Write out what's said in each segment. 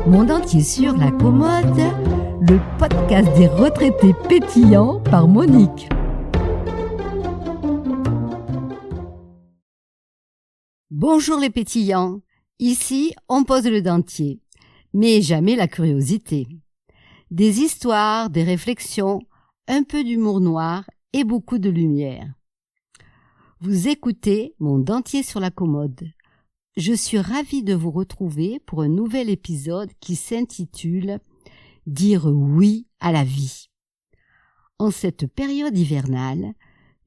Mon dentier sur la commode, le podcast des retraités pétillants par Monique. Bonjour les pétillants, ici on pose le dentier, mais jamais la curiosité. Des histoires, des réflexions, un peu d'humour noir et beaucoup de lumière. Vous écoutez Mon dentier sur la commode. Je suis ravie de vous retrouver pour un nouvel épisode qui s'intitule « Dire oui à la vie ». En cette période hivernale,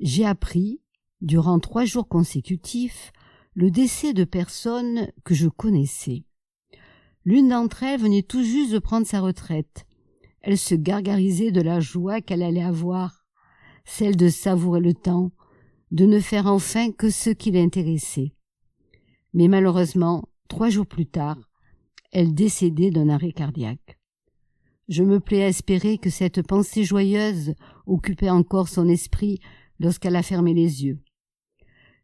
j'ai appris, durant 3 jours consécutifs, le décès de personnes que je connaissais. L'une d'entre elles venait tout juste de prendre sa retraite. Elle se gargarisait de la joie qu'elle allait avoir, celle de savourer le temps, de ne faire enfin que ce qui l'intéressait. Mais malheureusement, 3 jours plus tard, elle décédait d'un arrêt cardiaque. Je me plais à espérer que cette pensée joyeuse occupait encore son esprit lorsqu'elle a fermé les yeux.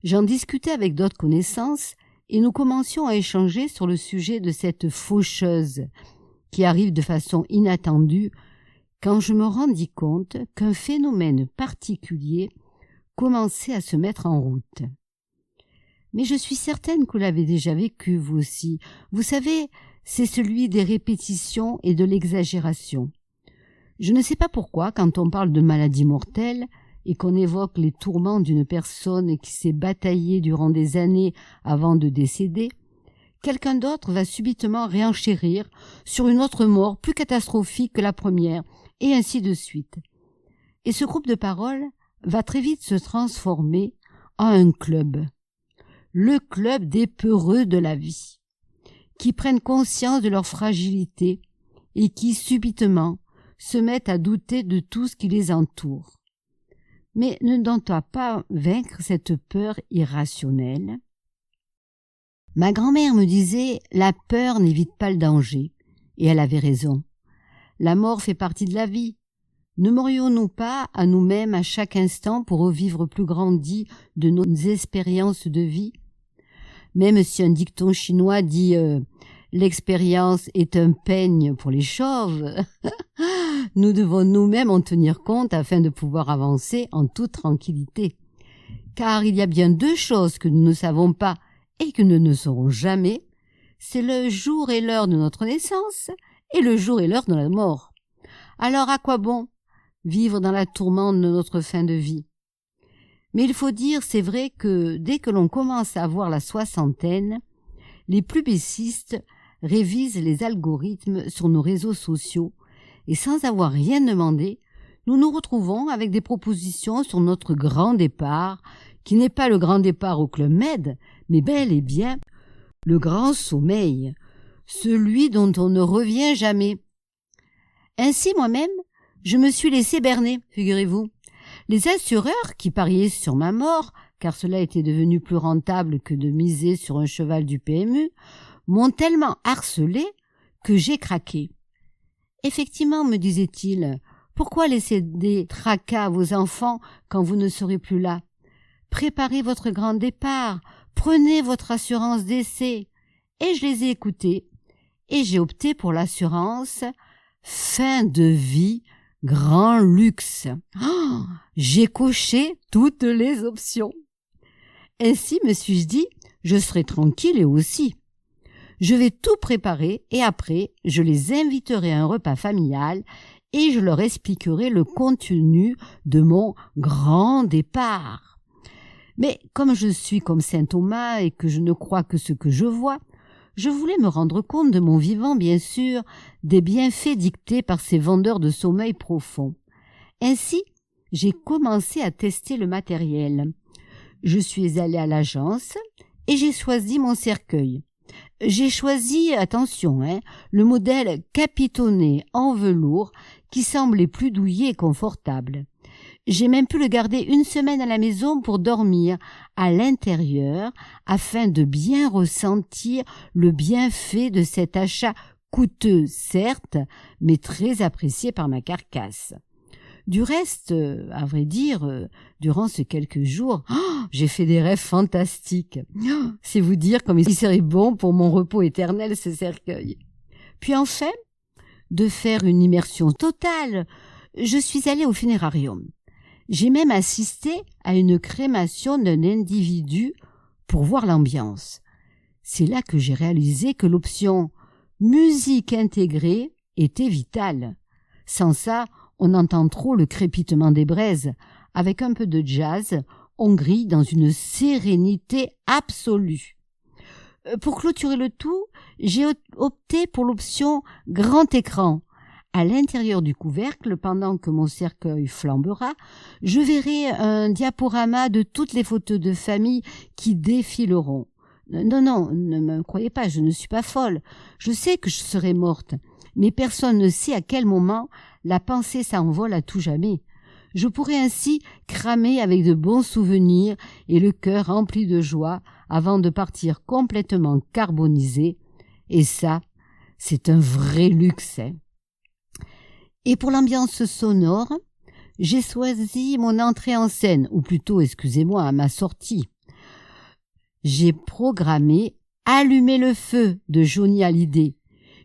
J'en discutais avec d'autres connaissances et nous commencions à échanger sur le sujet de cette faucheuse qui arrive de façon inattendue quand je me rendis compte qu'un phénomène particulier commençait à se mettre en route. Mais je suis certaine que vous l'avez déjà vécu, vous aussi. Vous savez, c'est celui des répétitions et de l'exagération. Je ne sais pas pourquoi, quand on parle de maladie mortelle et qu'on évoque les tourments d'une personne qui s'est bataillée durant des années avant de décéder, quelqu'un d'autre va subitement réenchérir sur une autre mort plus catastrophique que la première, et ainsi de suite. Et ce groupe de paroles va très vite se transformer en un club. Le club des peureux de la vie, qui prennent conscience de leur fragilité et qui, subitement, se mettent à douter de tout ce qui les entoure. Mais ne doit-on pas vaincre cette peur irrationnelle? Ma grand-mère me disait « La peur n'évite pas le danger », et elle avait raison. La mort fait partie de la vie. Ne mourions-nous pas à nous-mêmes à chaque instant pour revivre plus grandi de nos expériences de vie? Même si un dicton chinois dit l'expérience est un peigne pour les chauves, nous devons nous-mêmes en tenir compte afin de pouvoir avancer en toute tranquillité. Car il y a bien 2 choses que nous ne savons pas et que nous ne saurons jamais, c'est le jour et l'heure de notre naissance et le jour et l'heure de la mort. Alors à quoi bon vivre dans la tourmente de notre fin de vie? Mais il faut dire, c'est vrai que dès que l'on commence à avoir la soixantaine, les publicistes révisent les algorithmes sur nos réseaux sociaux et sans avoir rien demandé, nous nous retrouvons avec des propositions sur notre grand départ, qui n'est pas le grand départ au Club Med, mais bel et bien le grand sommeil, celui dont on ne revient jamais. Ainsi, moi-même, je me suis laissé berner, figurez-vous. Les assureurs qui pariaient sur ma mort, car cela était devenu plus rentable que de miser sur un cheval du PMU, m'ont tellement harcelé que j'ai craqué. Effectivement, me disait-il, pourquoi laisser des tracas à vos enfants quand vous ne serez plus là? Préparez votre grand départ, prenez votre assurance décès. Et je les ai écoutés, et j'ai opté pour l'assurance fin de vie grand luxe. Oh, j'ai coché toutes les options. Ainsi, me suis-je dit, je serai tranquille et aussi. Je vais tout préparer et après, je les inviterai à un repas familial et je leur expliquerai le contenu de mon grand départ. Mais comme je suis comme saint Thomas et que je ne crois que ce que je vois, je voulais me rendre compte de mon vivant, bien sûr, des bienfaits dictés par ces vendeurs de sommeil profond. Ainsi, j'ai commencé à tester le matériel. Je suis allée à l'agence et j'ai choisi mon cercueil. J'ai choisi, attention, le modèle capitonné en velours qui semblait plus douillet et confortable. J'ai même pu le garder 1 semaine à la maison pour dormir à l'intérieur afin de bien ressentir le bienfait de cet achat coûteux, certes, mais très apprécié par ma carcasse. Du reste, à vrai dire, durant ces quelques jours, j'ai fait des rêves fantastiques. C'est vous dire comme il serait bon pour mon repos éternel ce cercueil. Puis enfin, de faire une immersion totale, je suis allée au funérarium. J'ai même assisté à une crémation d'un individu pour voir l'ambiance. C'est là que j'ai réalisé que l'option musique intégrée était vitale. Sans ça, on entend trop le crépitement des braises. Avec un peu de jazz, on grille dans une sérénité absolue. Pour clôturer le tout, j'ai opté pour l'option grand écran. À l'intérieur du couvercle, pendant que mon cercueil flambera, je verrai un diaporama de toutes les photos de famille qui défileront. Non, ne me croyez pas, je ne suis pas folle. Je sais que je serai morte, mais personne ne sait à quel moment la pensée s'envole à tout jamais. Je pourrai ainsi cramer avec de bons souvenirs et le cœur rempli de joie avant de partir complètement carbonisé. Et ça, c'est un vrai luxe. Et pour l'ambiance sonore, j'ai choisi mon entrée en scène, ou plutôt, excusez-moi, ma sortie. J'ai programmé « Allumer le feu » de Johnny Hallyday,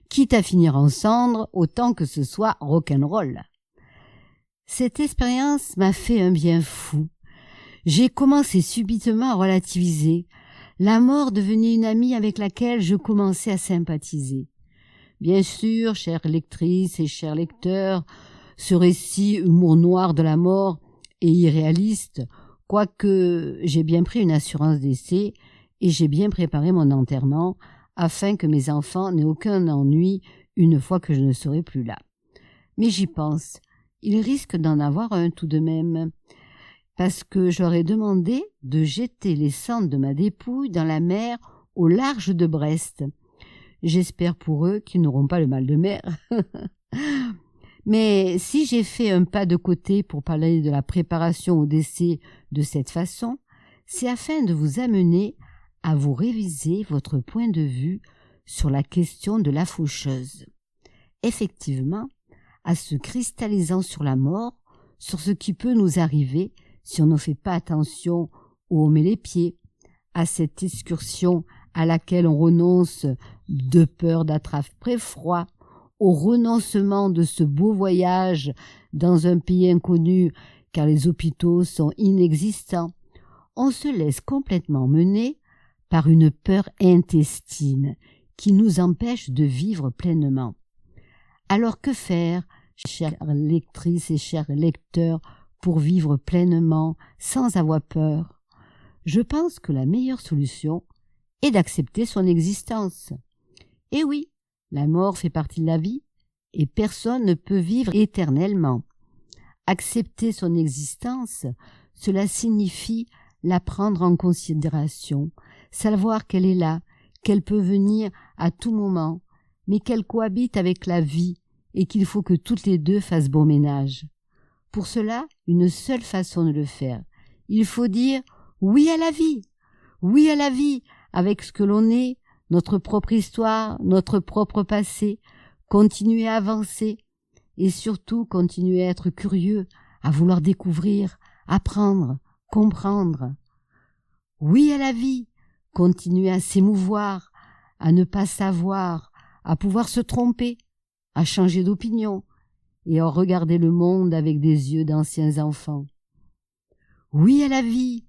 quitte à finir en cendres, autant que ce soit rock'n'roll. Cette expérience m'a fait un bien fou. J'ai commencé subitement à relativiser. La mort devenait une amie avec laquelle je commençais à sympathiser. Bien sûr, chère lectrice et chers lecteurs, ce récit humour noir de la mort est irréaliste, quoique j'ai bien pris une assurance décès et j'ai bien préparé mon enterrement afin que mes enfants n'aient aucun ennui une fois que je ne serai plus là. Mais j'y pense, ils risquent d'en avoir un tout de même, parce que je leur ai demandé de jeter les cendres de ma dépouille dans la mer au large de Brest. J'espère pour eux qu'ils n'auront pas le mal de mer. Mais si j'ai fait un pas de côté pour parler de la préparation au décès de cette façon, c'est afin de vous amener à vous réviser votre point de vue sur la question de la faucheuse. Effectivement, à se cristallisant sur la mort, sur ce qui peut nous arriver si on ne fait pas attention où on met les pieds, à cette excursion à laquelle on renonce de peur d'attraper froid, au renoncement de ce beau voyage dans un pays inconnu car les hôpitaux sont inexistants, on se laisse complètement mener par une peur intestine qui nous empêche de vivre pleinement. Alors que faire, chères lectrices et chers lecteurs, pour vivre pleinement sans avoir peur? Je pense que la meilleure solution est d'accepter son existence. Et oui, la mort fait partie de la vie et personne ne peut vivre éternellement. Accepter son existence, cela signifie la prendre en considération, savoir qu'elle est là, qu'elle peut venir à tout moment, mais qu'elle cohabite avec la vie et qu'il faut que toutes les deux fassent bon ménage. Pour cela, une seule façon de le faire. Il faut dire oui à la vie, avec ce que l'on est, notre propre histoire, notre propre passé, continuer à avancer et surtout continuer à être curieux, à vouloir découvrir, apprendre, comprendre. Oui à la vie, continuer à s'émouvoir, à ne pas savoir, à pouvoir se tromper, à changer d'opinion et à regarder le monde avec des yeux d'anciens enfants. Oui à la vie,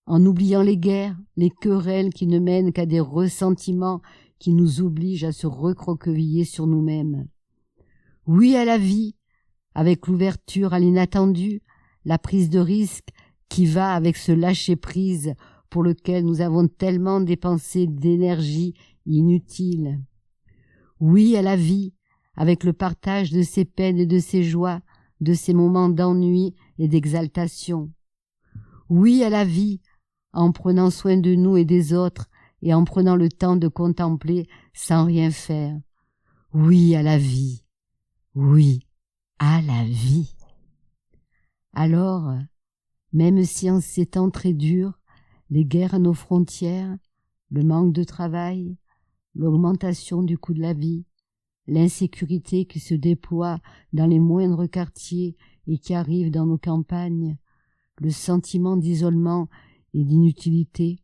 en oubliant les guerres, les querelles qui ne mènent qu'à des ressentiments qui nous obligent à se recroqueviller sur nous-mêmes. Oui à la vie, avec l'ouverture à l'inattendu, la prise de risque qui va avec ce lâcher-prise pour lequel nous avons tellement dépensé d'énergie inutile. Oui à la vie, avec le partage de ses peines et de ses joies, de ses moments d'ennui et d'exaltation. Oui à la vie, en prenant soin de nous et des autres, et en prenant le temps de contempler sans rien faire. Oui à la vie, oui à la vie. Alors, même si en ces temps très durs, les guerres à nos frontières, le manque de travail, l'augmentation du coût de la vie, l'insécurité qui se déploie dans les moindres quartiers et qui arrive dans nos campagnes, le sentiment d'isolement et d'inutilité,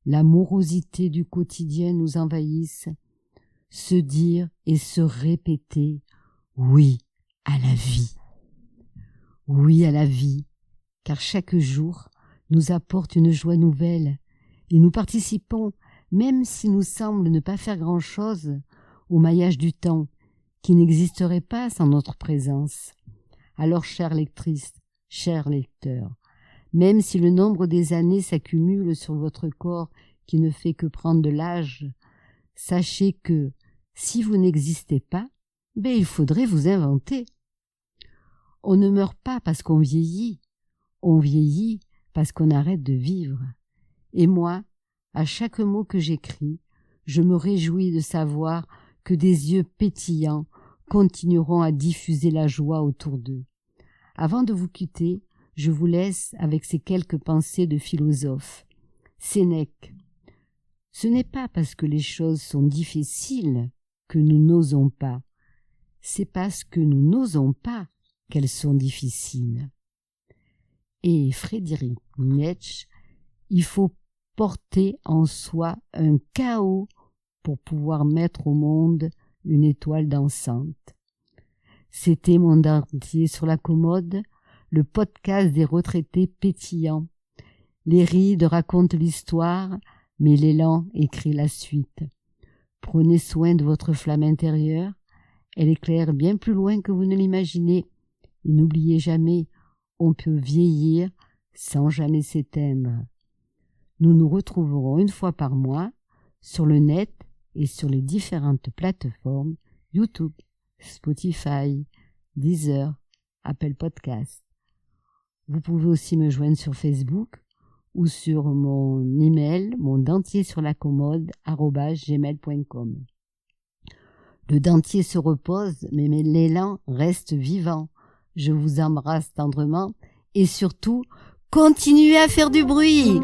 la morosité du quotidien nous envahissent, se dire et se répéter « oui à la vie ». Oui à la vie, car chaque jour nous apporte une joie nouvelle et nous participons, même s'il nous semble ne pas faire grand-chose, au maillage du temps qui n'existerait pas sans notre présence. Alors, chères lectrices, chers lecteurs, même si le nombre des années s'accumule sur votre corps qui ne fait que prendre de l'âge, sachez que, si vous n'existez pas, il faudrait vous inventer. On ne meurt pas parce qu'on vieillit, on vieillit parce qu'on arrête de vivre. Et moi, à chaque mot que j'écris, je me réjouis de savoir que des yeux pétillants continueront à diffuser la joie autour d'eux. Avant de vous quitter, je vous laisse avec ces quelques pensées de philosophe. Sénèque. Ce n'est pas parce que les choses sont difficiles que nous n'osons pas. C'est parce que nous n'osons pas qu'elles sont difficiles. Et Friedrich Nietzsche, il faut porter en soi un chaos pour pouvoir mettre au monde une étoile dansante. C'était Mon dentier sur la commode, le podcast des retraités pétillants. Les rides racontent l'histoire, mais l'élan écrit la suite. Prenez soin de votre flamme intérieure, elle éclaire bien plus loin que vous ne l'imaginez. Et n'oubliez jamais, on peut vieillir sans jamais s'éteindre. Nous nous retrouverons une fois par mois sur le net et sur les différentes plateformes YouTube, Spotify, Deezer, Apple Podcast. Vous pouvez aussi me joindre sur Facebook ou sur mon email, mondentiersurlacommode@gmail.com. Le dentier se repose, mais l'élan reste vivant. Je vous embrasse tendrement et surtout, continuez à faire du bruit!